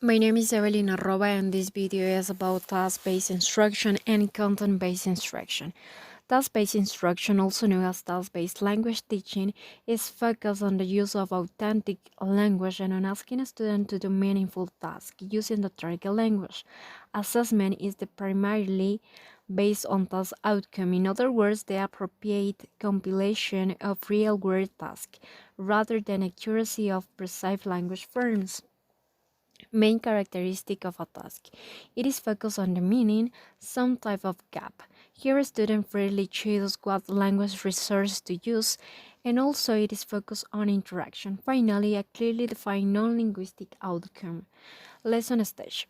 My name is Evelyn Arroba and this video is about task-based instruction and content-based instruction. Task-based instruction, also known as task-based language teaching, is focused on the use of authentic language and on asking a student to do meaningful tasks using the target language. Assessment is primarily based on task outcome, in other words, the appropriate compilation of real-world tasks, rather than accuracy of precise language forms. Main characteristic of a task. It is focused on the meaning, some type of gap. Here a student freely chooses what language resource to use, and also it is focused on interaction. Finally, a clearly defined non-linguistic outcome. Lesson stage.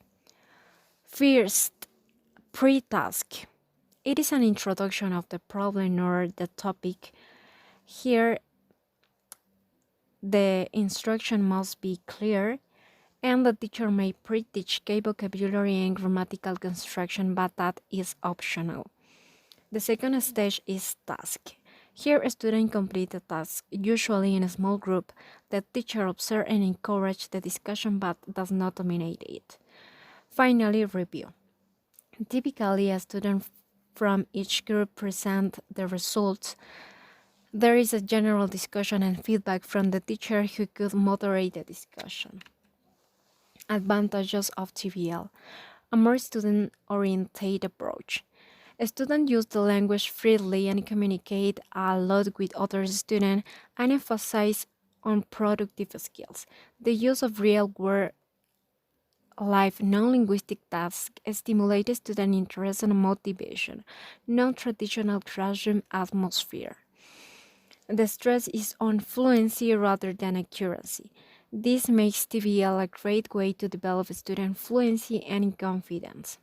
First, pre-task. It is an introduction of the problem or the topic. Here, the instruction must be clear and the teacher may pre-teach key vocabulary and grammatical construction, but that is optional. The second stage is task. Here, a student complete the task, usually in a small group. The teacher observes and encourages the discussion, but does not dominate it. Finally, review. Typically, a student from each group presents the results. There is a general discussion and feedback from the teacher who could moderate the discussion. Advantages of TVL. A more student-oriented approach. Students use the language freely and communicate a lot with other students and emphasize on productive skills. The use of real-world life non-linguistic tasks stimulate student interest and motivation, non-traditional classroom atmosphere. The stress is on fluency rather than accuracy. This makes TVL a great way to develop student fluency and confidence.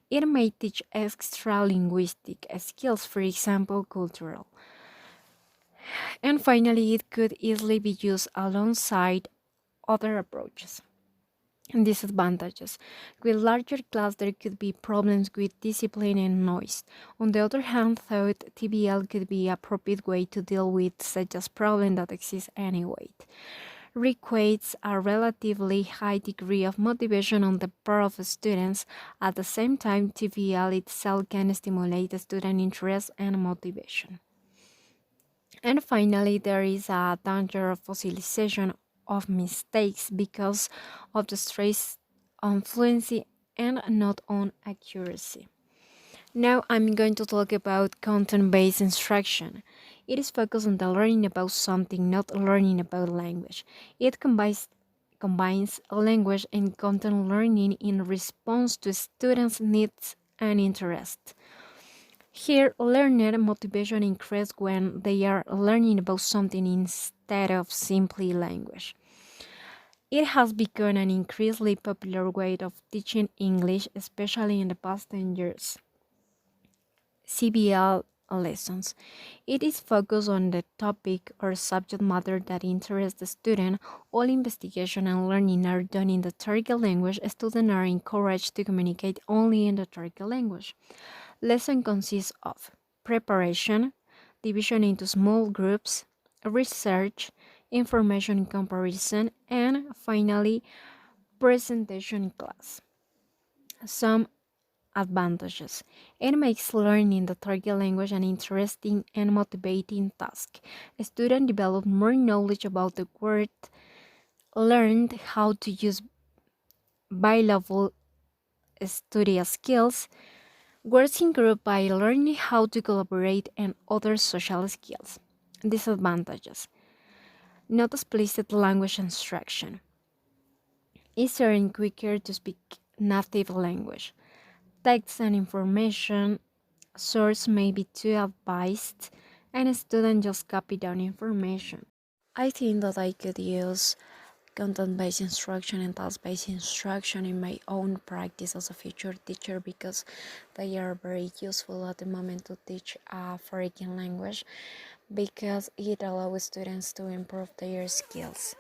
It may teach extra linguistic skills, for example, cultural. And finally, it could easily be used alongside other approaches. Disadvantages. With larger class, there could be problems with discipline and noise. On the other hand, thought TBL could be an appropriate way to deal with such as problems that exist anyway. Requires a relatively high degree of motivation on the part of students. At the same time, TVL itself can stimulate student interest and motivation. And finally, there is a danger of fossilization of mistakes because of the stress on fluency and not on accuracy. Now I'm going to talk about content-based instruction. It is focused on the learning about something, not learning about language. It combines language and content learning in response to students' needs and interests. Here, learner motivation increases when they are learning about something instead of simply language. It has become an increasingly popular way of teaching English, especially in the past 10 years. CBL lessons. It is focused on the topic or subject matter that interests the student. All investigation and learning are done in the target language. Students are encouraged to communicate only in the target language. Lesson consists of preparation, division into small groups, research, information comparison, and finally, presentation class. Some advantages. It makes learning the target language an interesting and motivating task. Students develop more knowledge about the word, learned how to use bilingual study skills, works in group by learning how to collaborate and other social skills. Disadvantages. Not explicit language instruction. Easier and quicker to speak native language. Text and information source may be too advised and a student just copy down information. I think that I could use content-based instruction and task-based instruction in my own practice as a future teacher because they are very useful at the moment to teach a foreign language because it allows students to improve their skills.